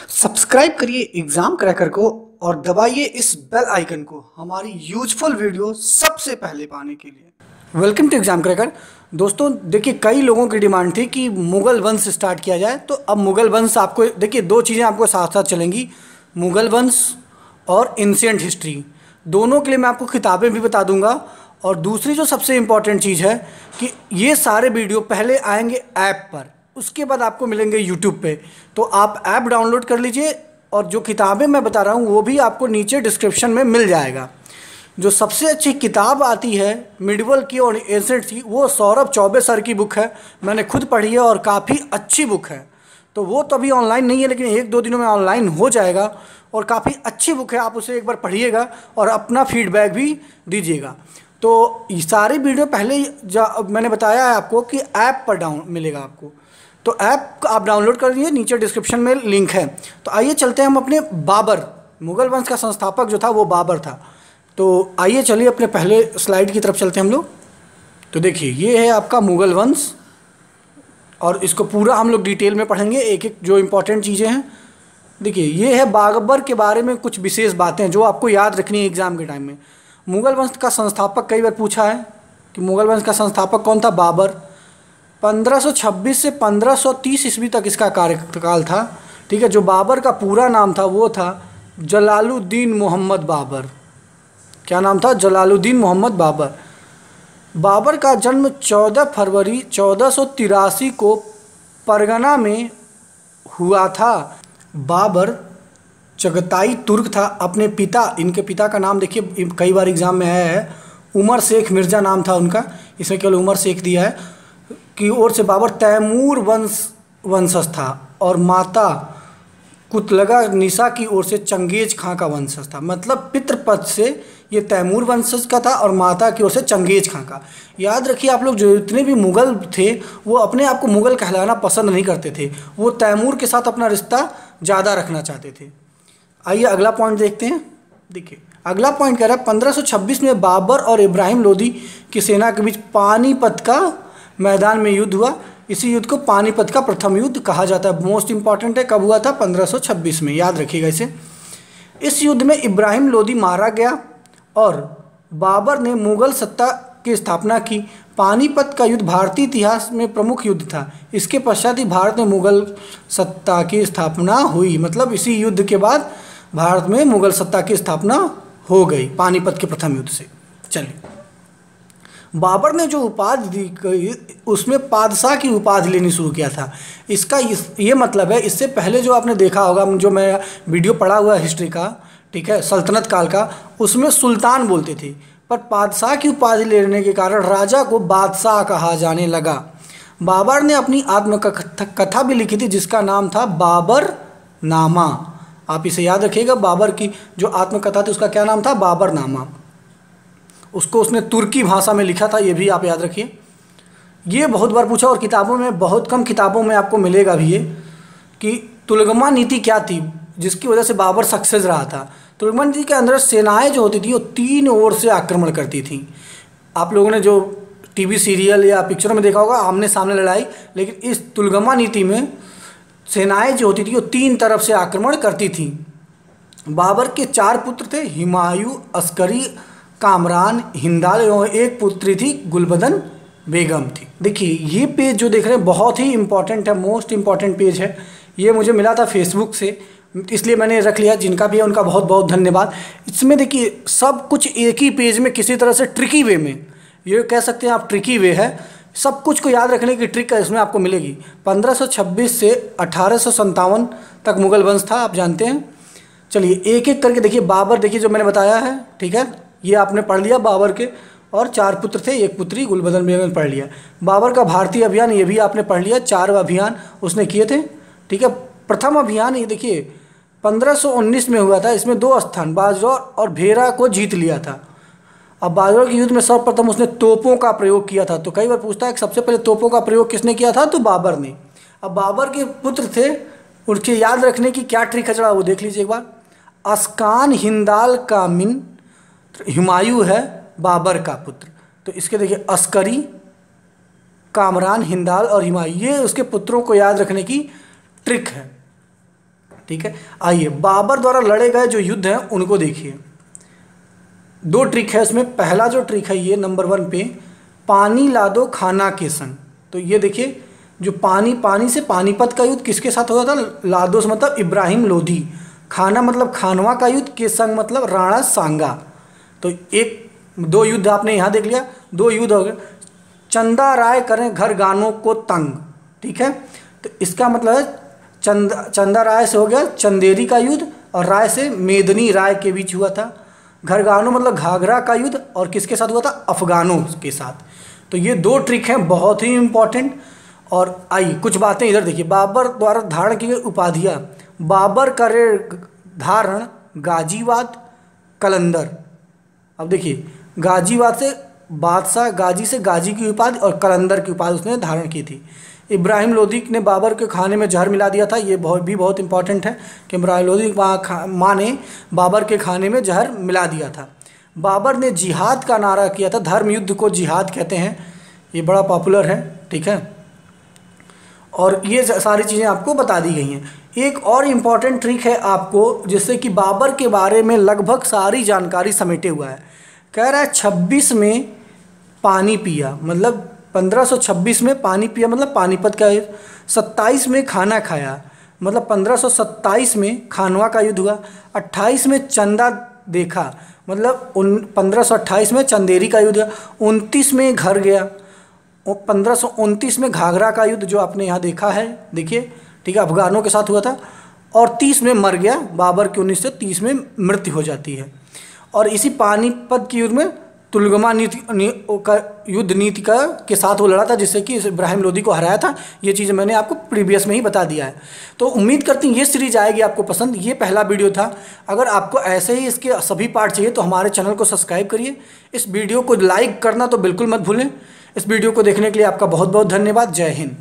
Subscribe करिए exam cracker को और दबाइए इस बेल आइकन को हमारी यूजफुल वीडियो सबसे पहले पाने के लिए। Welcome to exam cracker. दोस्तों देखिए, कई लोगों की डिमांड थी कि मुगल वंश स्टार्ट किया जाए, तो अब मुगल वंश आपको देखिए दो चीज़ें आपको साथ साथ चलेंगी, मुगल वंश और एंशिएंट हिस्ट्री। दोनों के लिए मैं आपको किताबें भी बता दूंगा। और दूसरी जो सबसे इम्पॉर्टेंट चीज़ है कि ये सारे वीडियो पहले आएंगे ऐप पर, उसके बाद आपको मिलेंगे यूट्यूब पे। तो आप ऐप डाउनलोड कर लीजिए और जो किताबें मैं बता रहा हूँ वो भी आपको नीचे डिस्क्रिप्शन में मिल जाएगा। जो सबसे अच्छी किताब आती है मिडिवल की और एंशिएंट की, वो सौरभ चौबे सर की बुक है। मैंने खुद पढ़ी है और काफ़ी अच्छी बुक है। तो वो तो अभी ऑनलाइन नहीं है, लेकिन एक दो दिनों में ऑनलाइन हो जाएगा और काफ़ी अच्छी बुक है। आप उसे एक बार पढ़िएगा और अपना फीडबैक भी दीजिएगा। तो ये सारी वीडियो पहले मैंने बताया है आपको कि ऐप पर डाउन मिलेगा आपको, तो ऐप आप डाउनलोड कर लीजिए, नीचे डिस्क्रिप्शन में लिंक है। तो आइए चलते हैं हम अपने बाबर, मुगल वंश का संस्थापक जो था वो बाबर था। तो आइए चलिए अपने पहले स्लाइड की तरफ चलते हैं हम लोग। तो देखिए ये है आपका मुगल वंश और इसको पूरा हम लोग डिटेल में पढ़ेंगे, एक एक जो इम्पोर्टेंट चीज़ें हैं। देखिए ये है बाबर के बारे में कुछ विशेष बातें जो आपको याद रखनी है एग्जाम के टाइम में। मुगल वंश का संस्थापक कई बार पूछा है कि मुगल वंश का संस्थापक कौन था? बाबर। 1526 से 1530 ईस्वी तक इसका कार्यकाल था। ठीक है, जो बाबर का पूरा नाम था वो था जलालुद्दीन मोहम्मद बाबर। क्या नाम था? जलालुद्दीन मोहम्मद बाबर। बाबर का जन्म 14 फरवरी 1483 को परगना में हुआ था। बाबर चगताई तुर्क था। अपने पिता, इनके पिता का नाम देखिए कई बार एग्जाम में आया है, उमर शेख मिर्ज़ा नाम था उनका, इसमें केवल उमर शेख दिया है, की ओर से बाबर तैमूर वंशज था और माता कुतलगा निसा की ओर से चंगेज खां का वंशज था। मतलब पितृपद से ये तैमूर वंशज का था और माता की ओर से चंगेज खां का। याद रखिए आप लोग, जो इतने भी मुगल थे वो अपने आप को मुगल कहलाना पसंद नहीं करते थे, वो तैमूर के साथ अपना रिश्ता ज़्यादा रखना चाहते थे। आइए अगला पॉइंट देखते हैं। देखिए अगला पॉइंट कह रहा है 1526 में बाबर और इब्राहिम लोदी की सेना के बीच पानीपत का मैदान में युद्ध हुआ। इसी युद्ध को पानीपत का प्रथम युद्ध कहा जाता है। मोस्ट इंपॉर्टेंट है, कब हुआ था? 1526 में, याद रखिएगा इसे। इस युद्ध में इब्राहिम लोदी मारा गया और बाबर ने मुगल सत्ता की स्थापना की। पानीपत का युद्ध भारतीय इतिहास में प्रमुख युद्ध था। इसके पश्चात ही भारत में मुगल सत्ता की स्थापना हुई। मतलब इसी युद्ध के बाद भारत में मुगल सत्ता की स्थापना हो गई, पानीपत के प्रथम युद्ध से। चलिए, बाबर ने जो उपाधि दी उसमें पादशाह की उपाधि लेनी शुरू किया था। इसका ये मतलब है, इससे पहले जो आपने देखा होगा, जो मैं वीडियो पढ़ा हुआ है हिस्ट्री का, ठीक है, सल्तनत काल का, उसमें सुल्तान बोलते थे, पर पादशाह की उपाधि लेने के कारण राजा को बादशाह कहा जाने लगा। बाबर ने अपनी आत्मकथा भी लिखी थी जिसका नाम था बाबर नामा। आप इसे याद रखिएगा, बाबर की जो आत्मकथा थी उसका क्या नाम था? बाबर नामा। उसको उसने तुर्की भाषा में लिखा था, ये भी आप याद रखिए। ये बहुत बार पूछा और किताबों में, बहुत कम किताबों में आपको मिलेगा भी ये, कि तुलगमा नीति क्या थी जिसकी वजह से बाबर सक्सेस रहा था। तुलगमा नीति के अंदर सेनाएं जो होती थी वो तीन ओर से आक्रमण करती थी। आप लोगों ने जो टीवी सीरियल या पिक्चरों में देखा होगा आमने सामने लड़ाई, लेकिन इस तुलगमा नीति में सेनाएं जो होती थी वो तीन तरफ से आक्रमण करती थी। बाबर के 4 पुत्र थे, हुमायूं, अस्करी, कामरान, हिंदाल, एवं एक पुत्री थी गुलबदन बेगम थी। देखिए ये पेज जो देख रहे हैं बहुत ही इंपॉर्टेंट है, मोस्ट इंपॉर्टेंट पेज है। ये मुझे मिला था फेसबुक से, इसलिए मैंने रख लिया। जिनका भी है उनका बहुत बहुत धन्यवाद। इसमें देखिए सब कुछ एक ही पेज में किसी तरह से ट्रिकी वे में, ये कह सकते हैं आप ट्रिकी वे है, सब कुछ को याद रखने की ट्रिक इसमें आपको मिलेगी। 1526 से 1857 तक मुगल वंश था, आप जानते हैं। चलिए एक एक करके देखिए। बाबर देखिए जो मैंने बताया है, ठीक है, ये आपने पढ़ लिया। बाबर के और 4 पुत्र थे, एक पुत्री गुलबदन बेगम पढ़ लिया। बाबर का भारतीय अभियान ये भी आपने पढ़ लिया, 4 अभियान उसने किए थे, ठीक है। प्रथम अभियान ये देखिए 1519 में हुआ था। इसमें 2 स्थान बाजौर और भेरा को जीत लिया था। अब बाजौर के युद्ध में सर्वप्रथम उसने तोपों का प्रयोग किया था। तो कई बार पूछता है कि सबसे पहले तोपों का प्रयोग किसने किया था? तो बाबर ने। अब बाबर के पुत्र थे, उनके याद रखने की क्या ट्रिक है जरा वो देख लीजिए एक बार। अस्कान, हिंदाल, कामिन, हुमायूं है बाबर का पुत्र। तो इसके देखिए अस्करी, कामरान, हिंदाल और हुमायूं, ये उसके पुत्रों को याद रखने की ट्रिक है। ठीक है, आइए बाबर द्वारा लड़े गए जो युद्ध हैं उनको देखिए। 2 ट्रिक है इसमें। पहला जो ट्रिक है ये नंबर 1 पे, पानी ला दो खाना के संग। तो ये देखिए, जो पानी से पानीपत का युद्ध किसके साथ हुआ था? लादो से मतलब इब्राहिम लोधी, खाना मतलब खानवा का युद्ध, के संग मतलब राणा सांगा। तो 2 युद्ध आपने यहाँ देख लिया, 2 युद्ध हो गए। चंदा राय करें घर गानों को तंग, ठीक है, तो इसका मतलब है चंदा राय से हो गया चंदेरी का युद्ध, और राय से मेदनी राय के बीच हुआ था। घर गानों मतलब घाघरा का युद्ध, और किसके साथ हुआ था? अफगानों के साथ। तो ये 2 ट्रिक हैं बहुत ही इंपॉर्टेंट। और आइए कुछ बातें इधर देखिए। बाबर द्वारा धारण की गई उपाधियाँ, बाबर करे धारण गाजीवाद कलंदर। अब देखिए, गाजीवाद से बादशाह, गाजी से गाजी की उपाधि, और कलंदर की उपाधि उसने धारण की थी। इब्राहिम लोधी ने बाबर के खाने में जहर मिला दिया था, ये बहुत इंपॉर्टेंट है कि इब्राहिम लोधी माँ ने बाबर के खाने में जहर मिला दिया था। बाबर ने जिहाद का नारा किया था, धर्म युद्ध को जिहाद कहते हैं, ये बड़ा पॉपुलर है, ठीक है। और ये सारी चीज़ें आपको बता दी गई हैं। एक और इम्पॉर्टेंट ट्रिक है आपको, जिससे कि बाबर के बारे में लगभग सारी जानकारी समेटे हुआ है। कह रहा है 26 में पानी पिया, मतलब 1526 में पानी पिया मतलब पानीपत का युद्ध। 27 में खाना खाया, मतलब 1527 में खानवा का युद्ध हुआ। 28 में चंदा देखा, मतलब 1528 में चंदेरी का युद्ध हुआ। 29 में घर गया, 1529 में घाघरा का युद्ध जो आपने यहाँ देखा है, देखिए, ठीक है, अफगानों के साथ हुआ था। और 30 में मर गया बाबर की, 1930 में मृत्यु हो जाती है। और इसी पानीपत के युद्ध में तुलगमा युद्ध नीति का के साथ वो लड़ा था, जिससे कि इब्राहिम लोधी को हराया था। ये चीज़ मैंने आपको प्रीवियस में ही बता दिया है। तो उम्मीद करती हूँ ये सीरीज आएगी आपको पसंद। ये पहला वीडियो था। अगर आपको ऐसे ही इसके सभी पार्ट चाहिए तो हमारे चैनल को सब्सक्राइब करिए। इस वीडियो को लाइक करना तो बिल्कुल मत भूलें। इस वीडियो को देखने के लिए आपका बहुत बहुत धन्यवाद। जय हिंद।